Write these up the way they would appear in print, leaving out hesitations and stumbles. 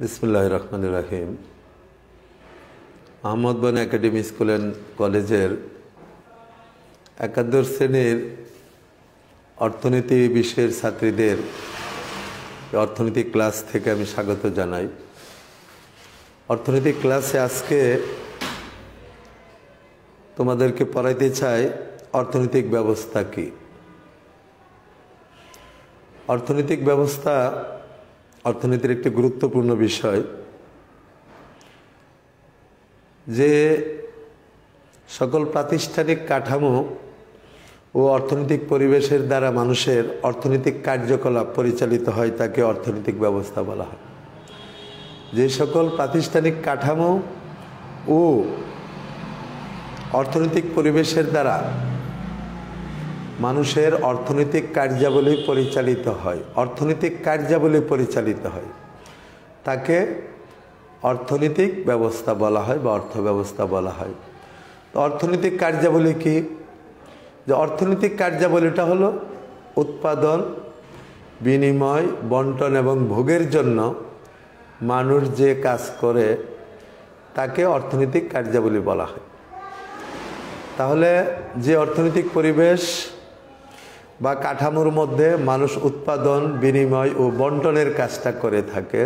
বিসমিল্লাহির রহমানির রহিম। আহমদ বন একাডেমি স্কুল অ্যান্ড কলেজের একাদশ শ্রেণীর অর্থনীতি বিষয়ের ছাত্রীদের অর্থনীতি ক্লাস থেকে আমি স্বাগত জানাই। অর্থনীতি ক্লাসে আজকে তোমাদেরকে পড়াইতে চাই অর্থনৈতিক ব্যবস্থা কি। অর্থনৈতিক ব্যবস্থা অর্থনীতির একটি গুরুত্বপূর্ণ বিষয়, যে সকল প্রাতিষ্ঠানিক কাঠামো ও অর্থনৈতিক পরিবেশের দ্বারা মানুষের অর্থনৈতিক কার্যকলাপ পরিচালিত হয় তাকে অর্থনৈতিক ব্যবস্থা বলা হয়। যে সকল প্রাতিষ্ঠানিক কাঠামো ও অর্থনৈতিক পরিবেশের দ্বারা মানুষের অর্থনৈতিক কার্যাবলী পরিচালিত হয় তাকে অর্থনৈতিক ব্যবস্থা বলা হয় বা অর্থ ব্যবস্থা বলা হয়। তো অর্থনৈতিক কার্যাবলী কি? যে অর্থনৈতিক কার্যাবলীটা হলো উৎপাদন, বিনিময়, বন্টন এবং ভোগের জন্য মানুষ যে কাজ করে তাকে অর্থনৈতিক কার্যাবলী বলা হয়। তাহলে যে অর্থনৈতিক পরিবেশ বা কাঠামোর মধ্যে মানুষ উৎপাদন, বিনিময় ও বন্টনের কাজটা করে থাকে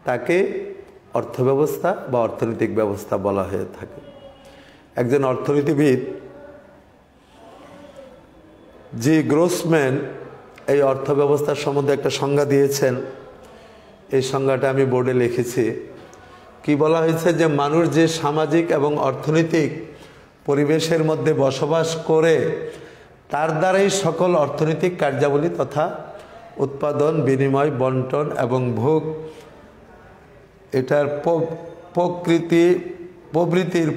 তাকে অর্থব্যবস্থা বা অর্থনৈতিক ব্যবস্থা বলা হয়ে থাকে। একজন অর্থনীতিবিদ জি গ্রোসম্যান এই অর্থব্যবস্থার সম্বন্ধে একটা সংজ্ঞা দিয়েছেন। এই সংজ্ঞাটা আমি বোর্ডে লিখেছি। কি বলা হয়েছে? যে মানুষ যে সামাজিক এবং অর্থনৈতিক পরিবেশের মধ্যে বসবাস করে তার দ্বারাই সকল অর্থনৈতিক কার্যাবলী তথা উৎপাদন, বিনিময়, বন্টন এবং ভোগ এটার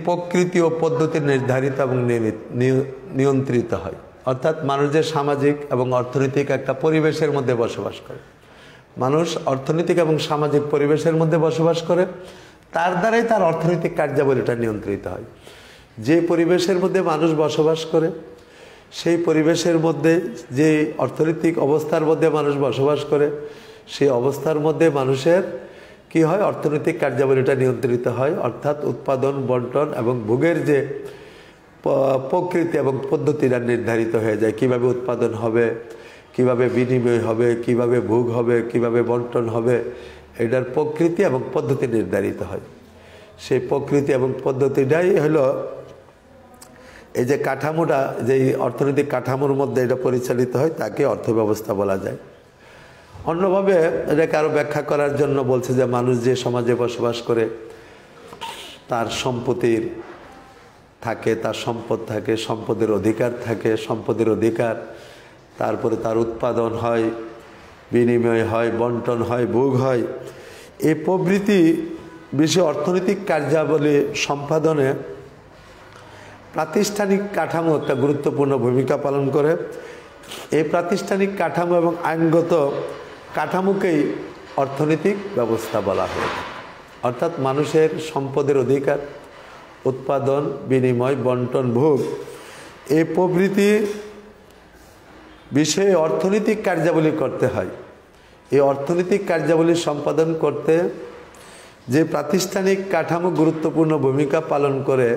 প্রকৃতি ও পদ্ধতি নির্ধারিত এবং নিয়ন্ত্রিত হয়। অর্থাৎ মানুষ যে সামাজিক এবং অর্থনৈতিক একটা পরিবেশের মধ্যে বসবাস করে, মানুষ অর্থনৈতিক এবং সামাজিক পরিবেশের মধ্যে বসবাস করে, তার দ্বারাই তার অর্থনৈতিক কার্যাবলীটা নিয়ন্ত্রিত হয়। যে পরিবেশের মধ্যে মানুষ বসবাস করে সেই পরিবেশের মধ্যে, যে অর্থনৈতিক অবস্থার মধ্যে মানুষ বসবাস করে সেই অবস্থার মধ্যে মানুষের কি হয়? অর্থনৈতিক কার্যাবলীটা নিয়ন্ত্রিত হয়। অর্থাৎ উৎপাদন, বন্টন এবং ভোগের যে প্রকৃতি এবং পদ্ধতিটা নির্ধারিত হয়ে যায়। কিভাবে উৎপাদন হবে, কিভাবে বিনিময় হবে, কিভাবে ভোগ হবে, কিভাবে বন্টন হবে, এটার প্রকৃতি এবং পদ্ধতি নির্ধারিত হয়। সেই প্রকৃতি এবং পদ্ধতিটাই হলো এই যে কাঠামোটা, যেই অর্থনৈতিক কাঠামোর মধ্যে এটা পরিচালিত হয় তাকে অর্থব্যবস্থা বলা যায়। অন্যভাবে এটাকে আরও ব্যাখ্যা করার জন্য বলছে যে মানুষ যে সমাজে বসবাস করে তার সম্পত্তির থাকে, তার সম্পদ থাকে, সম্পদের অধিকার, তারপরে তার উৎপাদন হয়, বিনিময় হয়, বন্টন হয়, ভোগ হয়। এই প্রভৃতি বিষয়ে অর্থনৈতিক কার্যাবলী সম্পাদনে প্রাতিষ্ঠানিক কাঠামো একটা গুরুত্বপূর্ণ ভূমিকা পালন করে। এই প্রাতিষ্ঠানিক কাঠামো এবং আইনগত কাঠামোকেই অর্থনৈতিক ব্যবস্থা বলা হয়। অর্থাৎ মানুষের সম্পদের অধিকার, উৎপাদন, বিনিময়, বন্টন, ভোগ এই প্রভৃতি বিষয়ে অর্থনৈতিক কার্যাবলী করতে হয়। এই অর্থনৈতিক কার্যাবলী সম্পাদন করতে যে প্রাতিষ্ঠানিক কাঠামো গুরুত্বপূর্ণ ভূমিকা পালন করে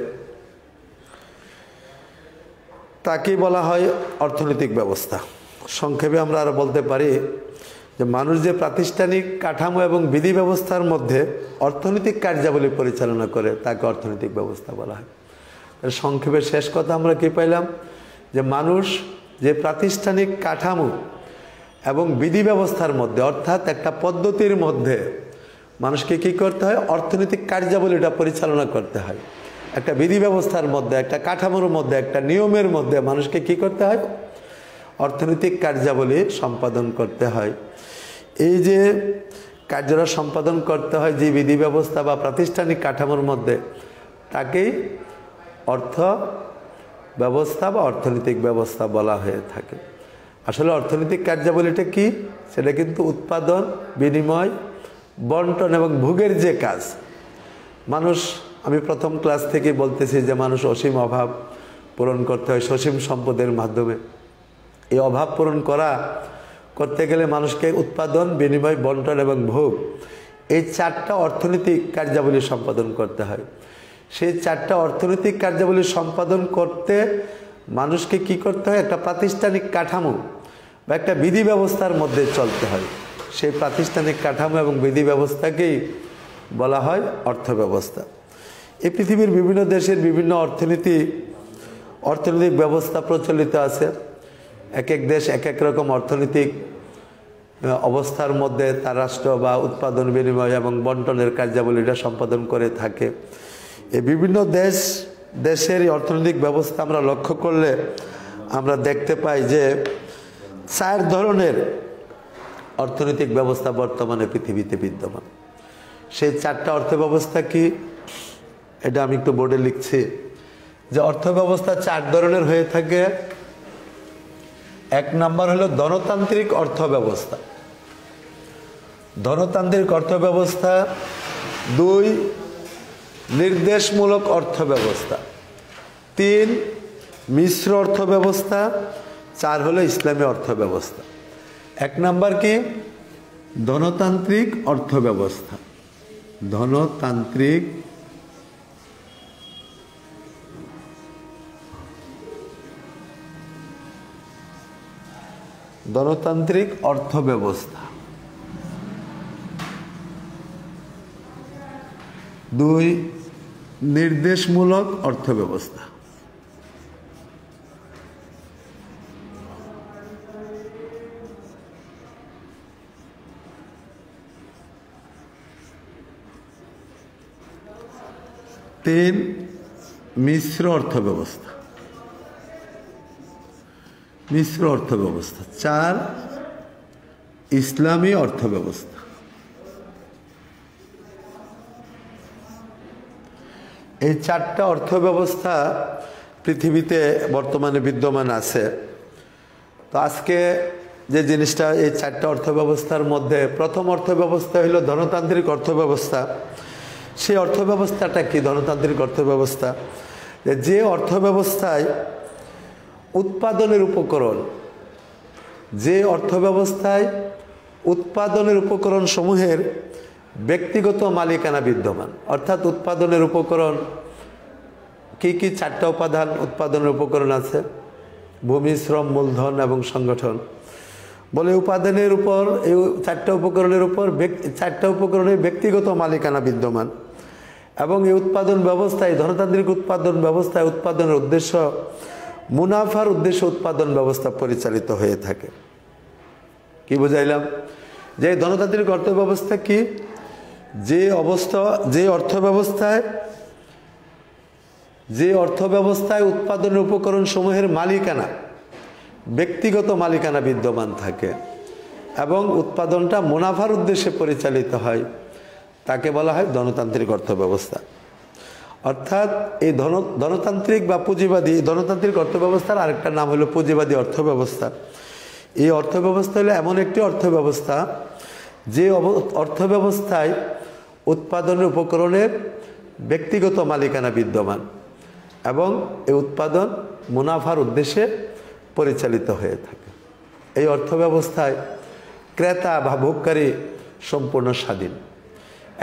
তাকেই বলা হয় অর্থনৈতিক ব্যবস্থা। সংক্ষেপে আমরা আরও বলতে পারি যে মানুষ যে প্রাতিষ্ঠানিক কাঠামো এবং বিধি ব্যবস্থার মধ্যে অর্থনৈতিক কার্যাবলী পরিচালনা করে তাকে অর্থনৈতিক ব্যবস্থা বলা হয়। সংক্ষেপে শেষ কথা আমরা কি পাইলাম? যে মানুষ যে প্রাতিষ্ঠানিক কাঠামো এবং বিধি ব্যবস্থার মধ্যে, অর্থাৎ একটা পদ্ধতির মধ্যে মানুষকে কি করতে হয়? অর্থনৈতিক কার্যাবলীটা পরিচালনা করতে হয়। একটা বিধি ব্যবস্থার মধ্যে, একটা কাঠামোর মধ্যে, একটা নিয়মের মধ্যে মানুষকে কি করতে হয়? অর্থনৈতিক কার্যাবলী সম্পাদন করতে হয়। এই যে কার্যটা সম্পাদন করতে হয় যে বিধি ব্যবস্থা বা প্রাতিষ্ঠানিক কাঠামোর মধ্যে, তাকেই অর্থ ব্যবস্থা বা অর্থনৈতিক ব্যবস্থা বলা হয়ে থাকে। আসলে অর্থনৈতিক কার্যাবলীটা কি? সেটা কিন্তু উৎপাদন, বিনিময়, বন্টন এবং ভোগের যে কাজ। মানুষ, আমি প্রথম ক্লাস থেকে বলতেছি যে মানুষ অসীম অভাব পূরণ করতে হয় সসীম সম্পদের মাধ্যমে। এই অভাব পূরণ করতে গেলে মানুষকে উৎপাদন, বিনিময়, বন্টন এবং ভোগ এই 4টা অর্থনৈতিক কার্যাবলী সম্পাদন করতে হয়। সেই 4টা অর্থনৈতিক কার্যাবলী সম্পাদন করতে মানুষকে কি করতে হয়? একটা প্রাতিষ্ঠানিক কাঠামো বা একটা বিধি ব্যবস্থার মধ্যে চলতে হয়। সেই প্রাতিষ্ঠানিক কাঠামো এবং বিধি ব্যবস্থাকেই বলা হয় অর্থব্যবস্থা। এই পৃথিবীর বিভিন্ন দেশের বিভিন্ন অর্থনৈতিক ব্যবস্থা প্রচলিত আছে। এক এক দেশ এক এক রকম অর্থনৈতিক অবস্থার মধ্যে তার রাষ্ট্র বা উৎপাদন বিনিময় এবং বন্টনের কার্যাবলীটা সম্পাদন করে থাকে। এই বিভিন্ন দেশের অর্থনৈতিক ব্যবস্থা আমরা লক্ষ্য করলে আমরা দেখতে পাই যে 4 ধরনের অর্থনৈতিক ব্যবস্থা বর্তমানে পৃথিবীতে বিদ্যমান। সেই 4টা অর্থব্যবস্থা কি, এটা আমি একটু বোর্ডে লিখছি যে অর্থব্যবস্থা 4 ধরনের হয়ে থাকে। 1 নাম্বার হলো ধনতান্ত্রিক অর্থব্যবস্থা। ধনতান্ত্রিক অর্থব্যবস্থা। 2 নির্দেশমূলক অর্থব্যবস্থা। 3 মিশ্র অর্থব্যবস্থা। 4 হলো ইসলামী অর্থব্যবস্থা। 1 নাম্বার কি? ধনতান্ত্রিক অর্থব্যবস্থা। ধনতান্ত্রিক অর্থব্যবস্থা। 2 নির্দেশমূলক অর্থব্যবস্থা। 3 মিশ্র অর্থব্যবস্থা। 4 ইসলামী অর্থব্যবস্থা। এই 4টা অর্থব্যবস্থা পৃথিবীতে বর্তমানে বিদ্যমান আছে। তো আজকে যে জিনিসটা, এই 4টা অর্থব্যবস্থার মধ্যে প্রথম অর্থব্যবস্থা হলো ধনতান্ত্রিক অর্থব্যবস্থা। সেই অর্থব্যবস্থাটা কি? ধনতান্ত্রিক অর্থব্যবস্থা যে অর্থব্যবস্থায় উৎপাদনের উপকরণ সমূহের ব্যক্তিগত মালিকানা বিদ্যমান। অর্থাৎ উৎপাদনের উপকরণ কি কি? 4টা উপাদান উৎপাদনের উপকরণ আছে: ভূমি, শ্রম, মূলধন এবং সংগঠন। বলে উপাদানের উপর, এই 4টা উপকরণের উপর 4টা উপকরণের ব্যক্তিগত মালিকানা বিদ্যমান। এবং এই উৎপাদন ব্যবস্থায়, ধনতান্ত্রিক উৎপাদন ব্যবস্থায় উৎপাদনের উদ্দেশ্য, মুনাফার উদ্দেশ্যে উৎপাদন ব্যবস্থা পরিচালিত হয়ে থাকে। কি বুঝাইলাম? যে ধনতান্ত্রিক অর্থব্যবস্থা কি? যে অর্থব্যবস্থায় উৎপাদনের উপকরণ সমূহের মালিকানা, ব্যক্তিগত মালিকানা বিদ্যমান থাকে এবং উৎপাদনটা মুনাফার উদ্দেশ্যে পরিচালিত হয়, তাকে বলা হয় ধনতান্ত্রিক অর্থব্যবস্থা। অর্থাৎ এই ধনতান্ত্রিক বা পুঁজিবাদী, ধনতান্ত্রিক অর্থব্যবস্থার আরেকটা নাম হলো পুঁজিবাদী অর্থব্যবস্থা। এই অর্থব্যবস্থা হলো এমন একটি অর্থব্যবস্থা যে অর্থব্যবস্থায় উৎপাদনের উপকরণের ব্যক্তিগত মালিকানা বিদ্যমান এবং এই উৎপাদন মুনাফার উদ্দেশ্যে পরিচালিত হয়ে থাকে। এই অর্থব্যবস্থায় ক্রেতা বা ভোগকারী সম্পূর্ণ স্বাধীন।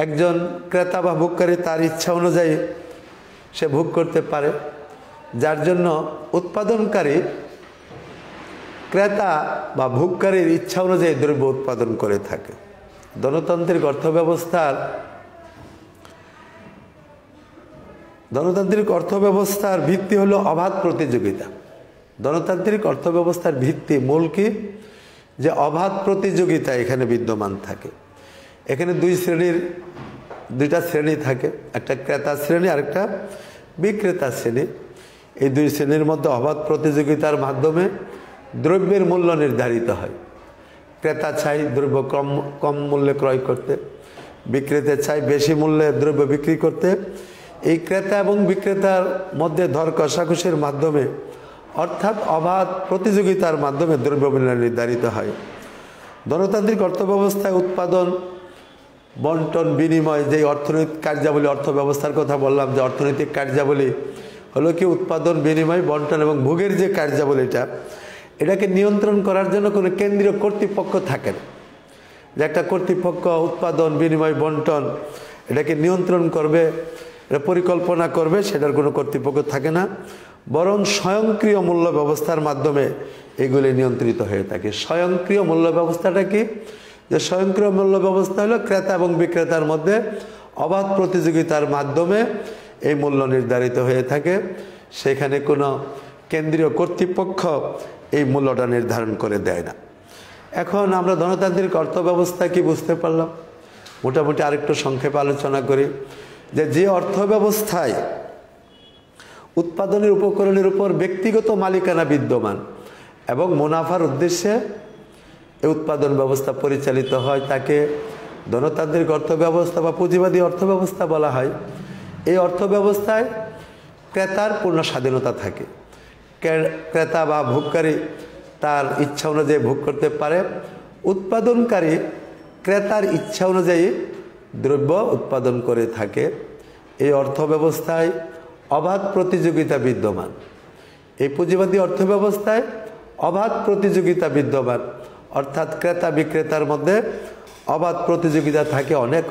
একজন ক্রেতা বা ভোগকারী তার ইচ্ছা অনুযায়ী সে ভোগ করতে পারে, যার জন্য উৎপাদনকারী ক্রেতা বা ভোগকারীর ইচ্ছা অনুযায়ী দ্রব্য উৎপাদন করে থাকে। ধনতান্ত্রিক অর্থব্যবস্থার ভিত্তি হলো অবাধ প্রতিযোগিতা। ধনতান্ত্রিক অর্থব্যবস্থার ভিত্তি মূল কি? যে অবাধ প্রতিযোগিতা এখানে বিদ্যমান থাকে। এখানে দুইটা শ্রেণী থাকে, একটা ক্রেতা শ্রেণী আর একটা বিক্রেতা শ্রেণী। এই 2 শ্রেণীর মধ্যে অবাধ প্রতিযোগিতার মাধ্যমে দ্রব্যের মূল্য নির্ধারিত হয়। ক্রেতা চাই দ্রব্য কম মূল্যে ক্রয় করতে, বিক্রেতা চাই বেশি মূল্যে দ্রব্য বিক্রি করতে। এই ক্রেতা এবং বিক্রেতার মধ্যে দর কষাকষির মাধ্যমে, অর্থাৎ অবাধ প্রতিযোগিতার মাধ্যমে দ্রব্যমূল্য নির্ধারিত হয়। ধনতান্ত্রিক অর্থব্যবস্থায় উৎপাদন, বন্টন, বিনিময়, যে অর্থনৈতিক কার্যাবলী, অর্থব্যবস্থার কথা বললাম যে অর্থনৈতিক কার্যাবলী হলো কি উৎপাদন, বিনিময়, বন্টন এবং ভোগের যে কার্যাবলীটা, এটাকে নিয়ন্ত্রণ করার জন্য কোনো কেন্দ্রীয় কর্তৃপক্ষ থাকে না। যে একটা কর্তৃপক্ষ উৎপাদন বিনিময় বন্টন এটাকে নিয়ন্ত্রণ করবে, এটা পরিকল্পনা করবে, সেটার কোনো কর্তৃপক্ষ থাকে না, বরং স্বয়ংক্রিয় মূল্য ব্যবস্থার মাধ্যমে এগুলি নিয়ন্ত্রিত হয়ে থাকে। স্বয়ংক্রিয় মূল্য ব্যবস্থাটা কি? যে স্বয়ংক্রিয় মূল্য ব্যবস্থা হলো ক্রেতা এবং বিক্রেতার মধ্যে অবাধ প্রতিযোগিতার মাধ্যমে এই মূল্য নির্ধারিত হয়ে থাকে। সেখানে কোনো কেন্দ্রীয় কর্তৃপক্ষ এই মূল্যটা নির্ধারণ করে দেয় না। এখন আমরা ধনতান্ত্রিক অর্থব্যবস্থা কি বুঝতে পারলাম? মোটামুটি আরেকটু সংক্ষেপে আলোচনা করি যে অর্থব্যবস্থায় উৎপাদনের উপকরণের উপর ব্যক্তিগত মালিকানা বিদ্যমান এবং মুনাফার উদ্দেশ্যে এই উৎপাদন ব্যবস্থা পরিচালিত হয় তাকে ধনতান্ত্রিক অর্থব্যবস্থা বা পুঁজিবাদী অর্থব্যবস্থা বলা হয়। এই অর্থব্যবস্থায় ক্রেতার পূর্ণ স্বাধীনতা থাকে। ক্রেতা বা ভোগকারী তার ইচ্ছা অনুযায়ী ভোগ করতে পারে। উৎপাদনকারী ক্রেতার ইচ্ছা অনুযায়ী দ্রব্য উৎপাদন করে থাকে। এই অর্থব্যবস্থায় অবাধ প্রতিযোগিতা বিদ্যমান। এই পুঁজিবাদী অর্থব্যবস্থায় অবাধ প্রতিযোগিতা বিদ্যমান, অর্থাৎ ক্রেতা বিক্রেতার মধ্যে অবাধ প্রতিযোগিতা থাকে। অনেক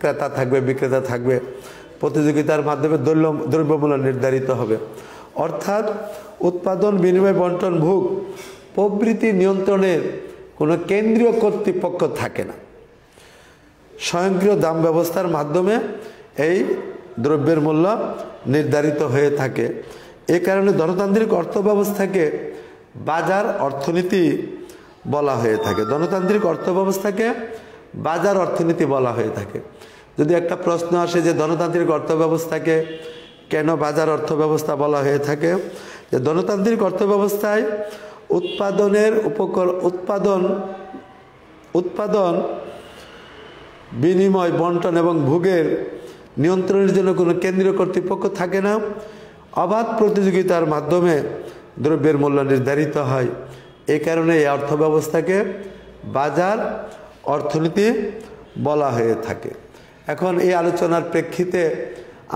ক্রেতা থাকবে, বিক্রেতা থাকবে, প্রতিযোগিতার মাধ্যমে দ্রব্যমূল্য নির্ধারিত হবে। অর্থাৎ উৎপাদন বিনিময় বন্টন ভোগ প্রভৃতি নিয়ন্ত্রণের কোনো কেন্দ্রীয় কর্তৃপক্ষ থাকে না। স্বয়ংক্রিয় দাম ব্যবস্থার মাধ্যমে এই দ্রব্যের মূল্য নির্ধারিত হয়ে থাকে। এ কারণে ধনতান্ত্রিক অর্থব্যবস্থাকে বাজার অর্থনীতি বলা হয়ে থাকে। ধনতান্ত্রিক অর্থব্যবস্থাকে বাজার অর্থনীতি বলা হয়ে থাকে। যদি একটা প্রশ্ন আসে যে ধনতান্ত্রিক অর্থব্যবস্থাকে কেন বাজার অর্থব্যবস্থা বলা হয়ে থাকে, যে ধনতান্ত্রিক অর্থব্যবস্থায় উৎপাদন বিনিময় বন্টন এবং ভোগের নিয়ন্ত্রণের জন্য কোনো কেন্দ্রীয় কর্তৃপক্ষ থাকে না। অবাধ প্রতিযোগিতার মাধ্যমে দ্রব্যের মূল্য নির্ধারিত হয়। এই কারণে এই অর্থব্যবস্থাকে বাজার অর্থনীতি বলা হয়ে থাকে। এখন এই আলোচনার প্রেক্ষিতে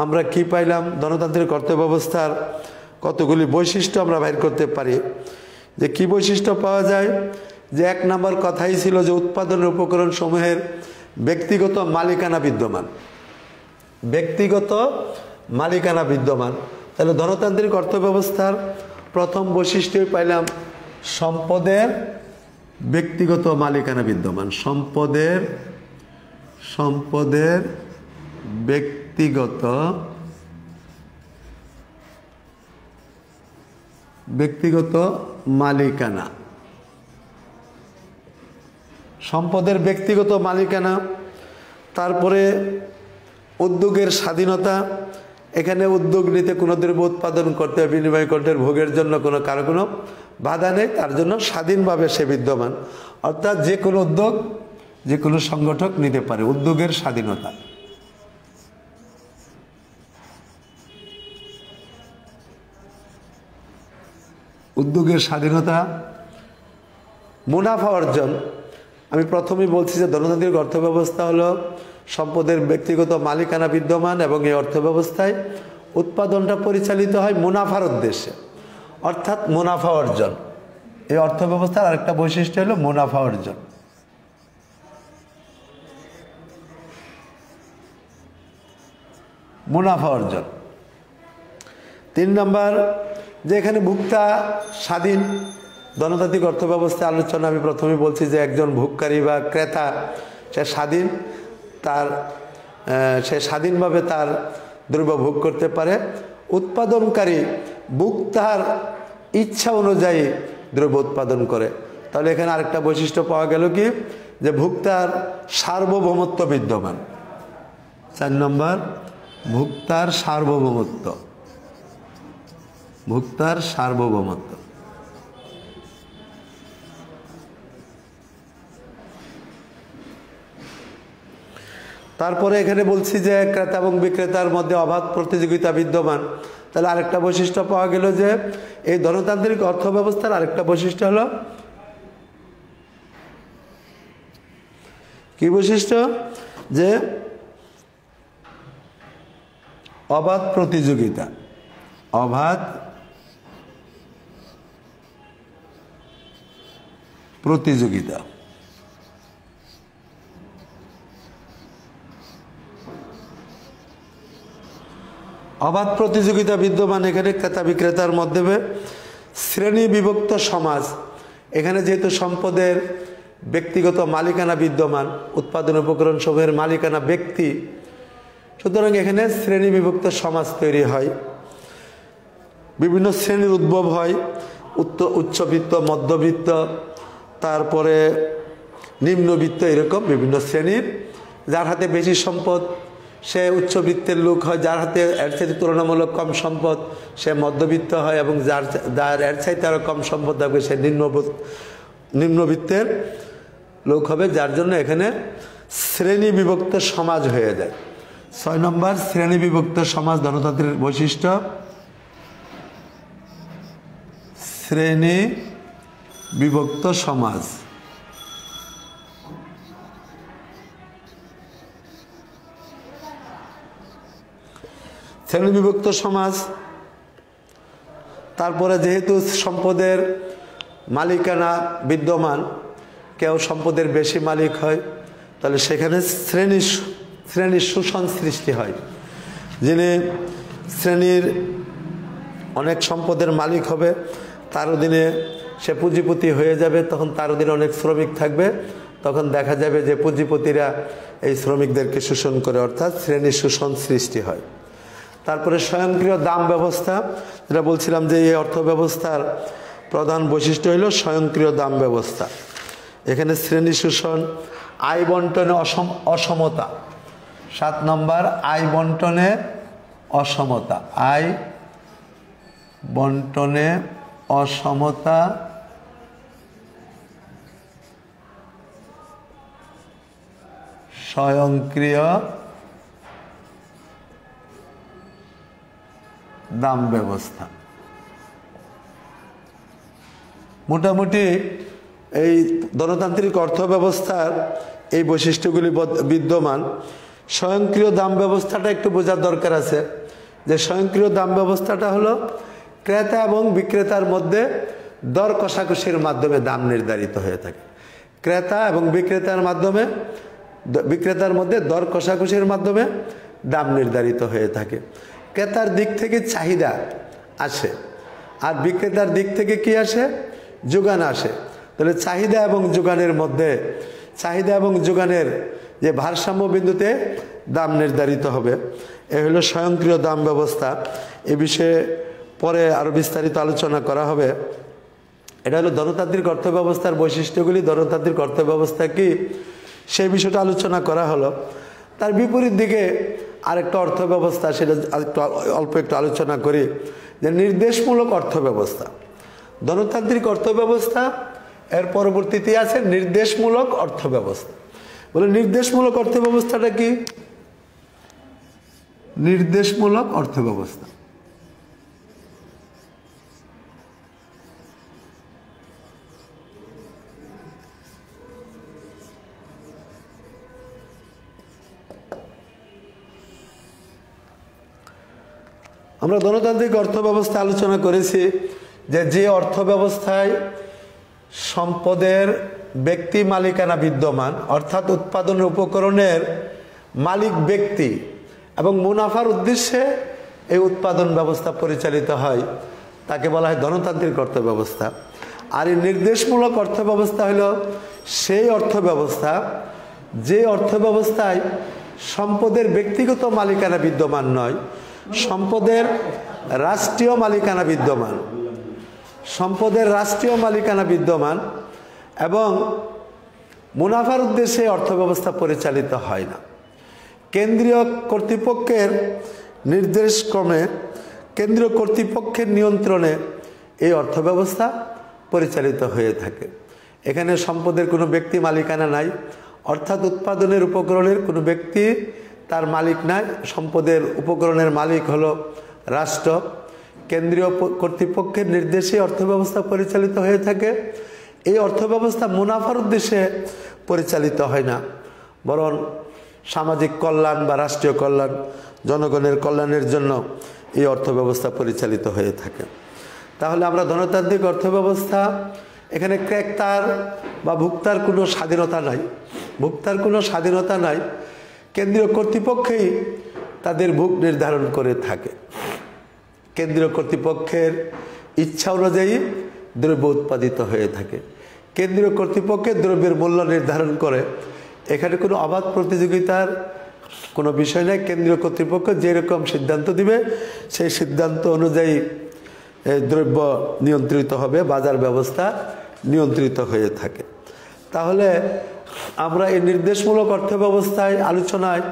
আমরা কি পাইলাম? ধনতান্ত্রিক অর্থব্যবস্থার কতগুলি বৈশিষ্ট্য আমরা বাইর করতে পারি। যে কি বৈশিষ্ট্য পাওয়া যায়? যে এক নম্বর কথাই ছিল যে উৎপাদনের উপকরণ সমূহের ব্যক্তিগত মালিকানা বিদ্যমান। ব্যক্তিগত মালিকানা বিদ্যমান। তাহলে ধনতান্ত্রিক অর্থব্যবস্থার প্রথম বৈশিষ্ট্যই পাইলাম সম্পদের ব্যক্তিগত মালিকানা বিদ্যমান। সম্পদের ব্যক্তিগত মালিকানা। সম্পদের ব্যক্তিগত মালিকানা। তারপরে উদ্যোগের স্বাধীনতা। এখানে উদ্যোগ নিতে কোনো দ্রব্য উৎপাদন করতে, বিনিময় করতে, ভোগের জন্য কারো কোনো বাধা নেই, তার জন্য স্বাধীনভাবে সে বিদ্যমান। অর্থাৎ যে কোনো উদ্যোগ যে কোনো সংগঠক নিতে পারে। উদ্যোগের স্বাধীনতা। উদ্যোগের স্বাধীনতা। মুনাফা অর্জন। আমি প্রথমেই বলছি যে ধনতান্ত্রিক অর্থব্যবস্থা হলো সম্পদের ব্যক্তিগত মালিকানা বিদ্যমান এবং এই অর্থব্যবস্থায় উৎপাদনটা পরিচালিত হয় মুনাফার উদ্দেশ্যে, অর্থাৎ মুনাফা অর্জন। এই অর্থব্যবস্থার আরেকটা বৈশিষ্ট্য হলো মুনাফা অর্জন। মুনাফা অর্জন। 3 নম্বর, যে এখানে ভোক্তা স্বাধীন। ধনতান্ত্রিক অর্থব্যবস্থায় আলোচনা আমি প্রথমে বলছি যে একজন ভোগকারী বা ক্রেতা সে স্বাধীন, সে স্বাধীনভাবে তার দ্রব্য ভোগ করতে পারে। উৎপাদনকারী ভোক্তার ইচ্ছা অনুযায়ী দ্রব্য উৎপাদন করে। তাহলে এখানে আরেকটা বৈশিষ্ট্য পাওয়া গেল কি? যে ভোক্তার সার্বভৌমত্ব বিদ্যমান। 4 নম্বর, ভোক্তার সার্বভৌমত্ব। ভোক্তার সার্বভৌমত্ব। তারপরে এখানে বলছি যে ক্রেতা এবং বিক্রেতার মধ্যে অবাধ প্রতিযোগিতা বিদ্যমান। তাহলে আরেকটা বৈশিষ্ট্য পাওয়া গেল যে এই ধনতান্ত্রিক অর্থব্যবস্থার আরেকটা বৈশিষ্ট্য হলো কি বৈশিষ্ট্য? যে অবাধ প্রতিযোগিতা। অবাধ প্রতিযোগিতা। অবাধ প্রতিযোগিতা বিদ্যমান এখানে ক্রেতা বিক্রেতার মাধ্যমে। শ্রেণী বিভক্ত সমাজ, এখানে যেহেতু সম্পদের ব্যক্তিগত মালিকানা বিদ্যমান, উৎপাদন উপকরণ সমূহের মালিকানা ব্যক্তি, সুতরাং এখানে শ্রেণী বিভক্ত সমাজ তৈরি হয়। বিভিন্ন শ্রেণীর উদ্ভব হয়, উচ্চবিত্ত, মধ্যবিত্ত, তারপরে নিম্নবিত্ত, এরকম বিভিন্ন শ্রেণীর। যার হাতে বেশি সম্পদ সে উচ্চবিত্তের লোক হয়, যার হাতে এর চাইতে তুলনামূলক কম সম্পদ সে মধ্যবিত্ত হয়, এবং যার এর চাইতে আরও কম সম্পদ থাকবে সে নিম্নবিত্তের লোক হবে। যার জন্য এখানে শ্রেণী বিভক্ত সমাজ হয়ে যায়। 6 নম্বর, শ্রেণী বিভক্ত সমাজ ধনতন্ত্রের বৈশিষ্ট্য। শ্রেণী বিভক্ত সমাজ, শ্রেণী বিভক্ত সমাজ। তারপরে যেহেতু সম্পদের মালিকানা বিদ্যমান, কেউ সম্পদের বেশি মালিক হয়, তাহলে সেখানে শ্রেণীর শোষণ সৃষ্টি হয়। যিনি শ্রেণীর অনেক সম্পদের মালিক হবে, তার অধীনে সে পুঁজিপতি হয়ে যাবে, তখন তার অধীনে অনেক শ্রমিক থাকবে, তখন দেখা যাবে যে পুঁজিপতিরা এই শ্রমিকদেরকে শোষণ করে, অর্থাৎ শ্রেণীর শোষণ সৃষ্টি হয়। তারপরে স্বয়ংক্রিয় দাম ব্যবস্থা, যেটা বলছিলাম যে এই অর্থ ব্যবস্থার প্রধান বৈশিষ্ট্য হলো স্বয়ংক্রিয় দাম ব্যবস্থা। এখানে শ্রেণী শোষণ, আয় বন্টনে অসমতা। 7 নম্বর, আয় বন্টনে অসমতা। আয় বন্টনে অসমতা, স্বয়ংক্রিয় দাম ব্যবস্থা। মোটামুটি এই ধনতান্ত্রিক অর্থ ব্যবস্থার এই বৈশিষ্ট্যগুলি বিদ্যমান। স্বয়ংক্রিয় দাম ব্যবস্থাটা একটু বোঝার দরকার আছে, যে স্বয়ংক্রিয় দাম ব্যবস্থাটা হলো ক্রেতা এবং বিক্রেতার মধ্যে দর কষাকষির মাধ্যমে দাম নির্ধারিত হয়ে থাকে। ক্রেতা এবং বিক্রেতার মধ্যে দর কষাকষির মাধ্যমে দাম নির্ধারিত হয়ে থাকে। ক্রেতার দিক থেকে চাহিদা আসে, আর বিক্রেতার দিক থেকে কি আসে? যোগান আসে। তাহলে চাহিদা এবং যোগানের যে ভারসাম্য বিন্দুতে দাম নির্ধারিত হবে, এ হলো স্বয়ংক্রিয় দাম ব্যবস্থা। এ বিষয়ে পরে আরও বিস্তারিত আলোচনা করা হবে। এটা হলো ধনতান্ত্রিক অর্থ ব্যবস্থার বৈশিষ্ট্যগুলি। ধনতান্ত্রিক অর্থ ব্যবস্থা কি, সেই বিষয়টা আলোচনা করা হলো। তার বিপরীত দিকে আরেকটা অর্থ ব্যবস্থা, সেটা অল্প একটু আলোচনা করি, যে নির্দেশমূলক অর্থ ব্যবস্থা। ধনতান্ত্রিক অর্থ ব্যবস্থা, এর পরবর্তীতে আছে নির্দেশমূলক অর্থ ব্যবস্থা। বলে নির্দেশমূলক অর্থ ব্যবস্থাটা কি? নির্দেশমূলক অর্থ ব্যবস্থা আমরা ধনতান্ত্রিক অর্থ ব্যবস্থা আলোচনা করেছি, যে অর্থ ব্যবস্থায় সম্পদের ব্যক্তি মালিকানা বিদ্যমান, অর্থাৎ উৎপাদনের উপকরণের মালিক ব্যক্তি এবং মুনাফার উদ্দেশ্যে এই উৎপাদন ব্যবস্থা পরিচালিত হয়, তাকে বলা হয় ধনতান্ত্রিক অর্থ ব্যবস্থা। আর এই নির্দেশমূলক অর্থ ব্যবস্থা হলো সেই অর্থ ব্যবস্থা যে অর্থ ব্যবস্থায় সম্পদের ব্যক্তিগত মালিকানা বিদ্যমান নয়, সম্পদের রাষ্ট্রীয় মালিকানা বিদ্যমান, এবং মুনাফার উদ্দেশ্যে অর্থ ব্যবস্থা পরিচালিত হয় না। কেন্দ্রীয় কর্তৃপক্ষের নির্দেশক্রমে, কেন্দ্রীয় কর্তৃপক্ষের নিয়ন্ত্রণে এই অর্থ ব্যবস্থা পরিচালিত হয়ে থাকে। এখানে সম্পদের কোনো ব্যক্তি মালিকানা নাই, অর্থাৎ উৎপাদনের উপকরণের কোনো ব্যক্তি তার মালিক নাই। সম্পদের উপকরণের মালিক হলো রাষ্ট্র। কেন্দ্রীয় কর্তৃপক্ষের নির্দেশে অর্থব্যবস্থা পরিচালিত হয়ে থাকে। এই অর্থব্যবস্থা মুনাফার উদ্দেশ্যে পরিচালিত হয় না, বরং সামাজিক কল্যাণ বা রাষ্ট্রীয় কল্যাণ, জনগণের কল্যাণের জন্য এই অর্থব্যবস্থা পরিচালিত হয়ে থাকে। তাহলে আমরা ধনতান্ত্রিক অর্থব্যবস্থা, এখানে ক্রেতার বা ভোক্তার কোনো স্বাধীনতা নাই, কেন্দ্রীয় কর্তৃপক্ষেই তাদের ভোগ নির্ধারণ করে থাকে। কেন্দ্রীয় কর্তৃপক্ষের ইচ্ছা অনুযায়ী দ্রব্য উৎপাদিত হয়ে থাকে। কেন্দ্রীয় কর্তৃপক্ষের দ্রব্যের মূল্য নির্ধারণ করে, এখানে কোনো অবাধ প্রতিযোগিতার কোনো বিষয় নেই। কেন্দ্রীয় কর্তৃপক্ষ যেরকম সিদ্ধান্ত দিবে সেই সিদ্ধান্ত অনুযায়ী দ্রব্য নিয়ন্ত্রিত হবে, বাজার ব্যবস্থা নিয়ন্ত্রিত হয়ে থাকে। তাহলে আমরা এই নির্দেশমূলক অর্থব্যবস্থায় আলোচনায়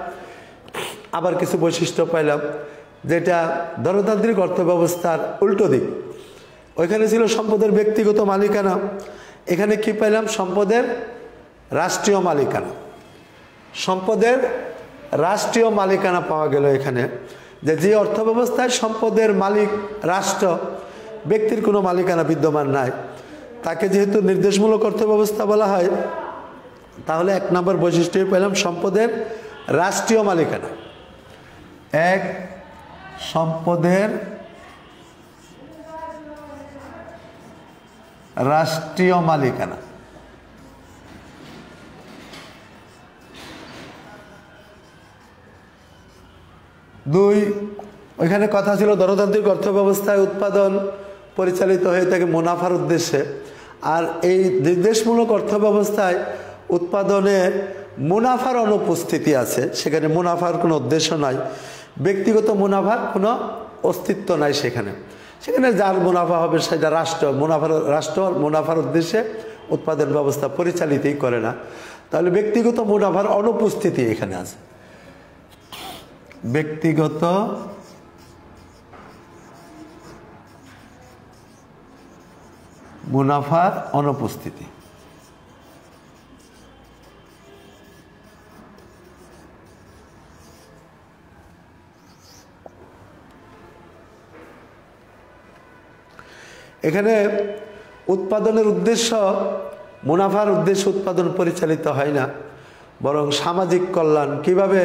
আবার কিছু বৈশিষ্ট্য পাইলাম, যেটা ধনতান্ত্রিক অর্থব্যবস্থার উল্টো দিক। ওইখানে ছিল সম্পদের ব্যক্তিগত মালিকানা, এখানে কি পাইলাম? সম্পদের রাষ্ট্রীয় মালিকানা। সম্পদের রাষ্ট্রীয় মালিকানা পাওয়া গেল এখানে, যে অর্থব্যবস্থায় সম্পদের মালিক রাষ্ট্র, ব্যক্তির কোনো মালিকানা বিদ্যমান নাই, তাকে যেহেতু নির্দেশমূলক অর্থব্যবস্থা বলা হয়, তাহলে 1 নম্বর বৈশিষ্ট্য পেলাম সম্পদের রাষ্ট্রীয় মালিকানা। এক, সম্পদের রাষ্ট্রীয় মালিকানা। 2, ওইখানে কথা ছিল ধনতান্ত্রিক অর্থব্যবস্থায় উৎপাদন পরিচালিত হয়ে থাকে মুনাফার উদ্দেশ্যে, আর এই নির্দেশমূলক অর্থব্যবস্থায় উৎপাদনে মুনাফার অনুপস্থিতি আছে, সেখানে মুনাফার কোনো উদ্দেশ্য নাই, ব্যক্তিগত মুনাফার কোনো অস্তিত্ব নাই সেখানে। সেখানে যার মুনাফা হবে সেটা রাষ্ট্র মুনাফার উদ্দেশ্যে উৎপাদন ব্যবস্থা পরিচালিতই করে না। তাহলে ব্যক্তিগত মুনাফার অনুপস্থিতি এখানে আছে, ব্যক্তিগত মুনাফার অনুপস্থিতি। এখানে উৎপাদনের উদ্দেশ্য, মুনাফার উদ্দেশ্যে উৎপাদন পরিচালিত হয় না, বরং সামাজিক কল্যাণ, কিভাবে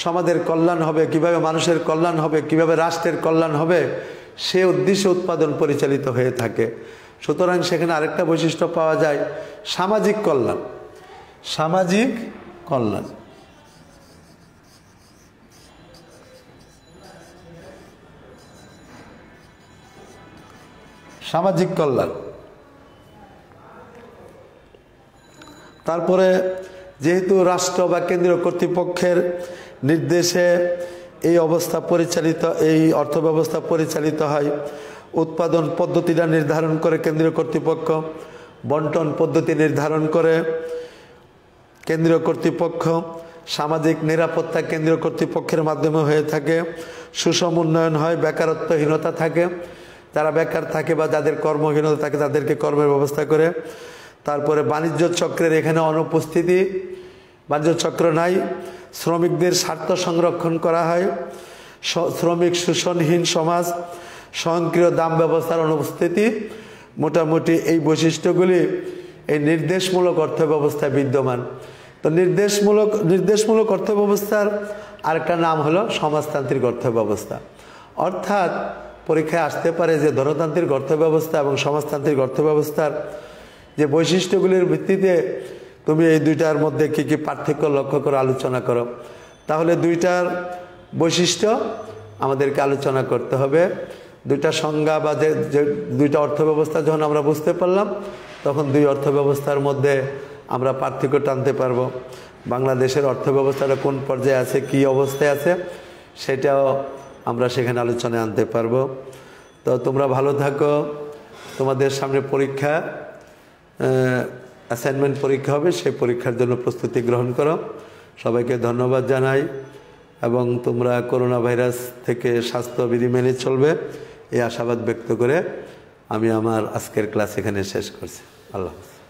সমাজের কল্যাণ হবে, কিভাবে মানুষের কল্যাণ হবে, কিভাবে রাষ্ট্রের কল্যাণ হবে, সে উদ্দেশ্যে উৎপাদন পরিচালিত হয়ে থাকে। সুতরাং সেখানে আরেকটা বৈশিষ্ট্য পাওয়া যায়, সামাজিক কল্যাণ। সামাজিক কল্যাণ, সামাজিক কল্যাণ। তারপরে যেহেতু রাষ্ট্র বা কেন্দ্রীয় কর্তৃপক্ষের নির্দেশে এই অবস্থা পরিচালিত, এই অর্থব্যবস্থা পরিচালিত হয়, উৎপাদন পদ্ধতিটা নির্ধারণ করে কেন্দ্রীয় কর্তৃপক্ষ, বন্টন পদ্ধতি নির্ধারণ করে কেন্দ্রীয় কর্তৃপক্ষ, সামাজিক নিরাপত্তা কেন্দ্রীয় কর্তৃপক্ষের মাধ্যমে হয়ে থাকে, সুষম উন্নয়ন হয়, বেকারত্বহীনতা থাকে, যারা বেকার থাকে বা যাদের কর্মহীনতা থাকে তাদেরকে কর্মের ব্যবস্থা করে। তারপরে বাণিজ্য চক্রের এখানে অনুপস্থিতি, বাণিজ্য চক্র নাই, শ্রমিকদের স্বার্থ সংরক্ষণ করা হয়, শ্রমিক শোষণহীন সমাজ, স্বয়ংক্রিয় দাম ব্যবস্থার অনুপস্থিতি। মোটামুটি এই বৈশিষ্ট্যগুলি এই নির্দেশমূলক অর্থব্যবস্থায় বিদ্যমান। তো নির্দেশমূলক অর্থব্যবস্থার আরেকটা নাম হলো সমাজতান্ত্রিক অর্থব্যবস্থা। অর্থাৎ পরীক্ষায় আসতে পারে যে ধনতান্ত্রিক অর্থব্যবস্থা এবং সমাজতান্ত্রিক অর্থব্যবস্থার যে বৈশিষ্ট্যগুলির ভিত্তিতে তুমি এই দুইটার মধ্যে কী কী পার্থক্য লক্ষ্য করে আলোচনা করো, তাহলে দুইটার বৈশিষ্ট্য আমাদেরকে আলোচনা করতে হবে। দুইটা সংজ্ঞা বা যে দুইটা অর্থব্যবস্থা যখন আমরা বুঝতে পারলাম, তখন দুই অর্থব্যবস্থার মধ্যে আমরা পার্থক্য টানতে পারবো। বাংলাদেশের অর্থব্যবস্থাটা কোন পর্যায়ে আছে, কী অবস্থায় আছে, সেটাও আমরা সেখানে আলোচনায় আনতে পারবো। তো তোমরা ভালো থাকো, তোমাদের সামনে পরীক্ষা, অ্যাসাইনমেন্ট পরীক্ষা হবে, সেই পরীক্ষার জন্য প্রস্তুতি গ্রহণ করো। সবাইকে ধন্যবাদ জানাই, এবং তোমরা করোনা ভাইরাস থেকে স্বাস্থ্যবিধি মেনে চলবে এই আশাবাদ ব্যক্ত করে আমি আমার আজকের ক্লাস এখানে শেষ করছি। আল্লাহ হাফেজ।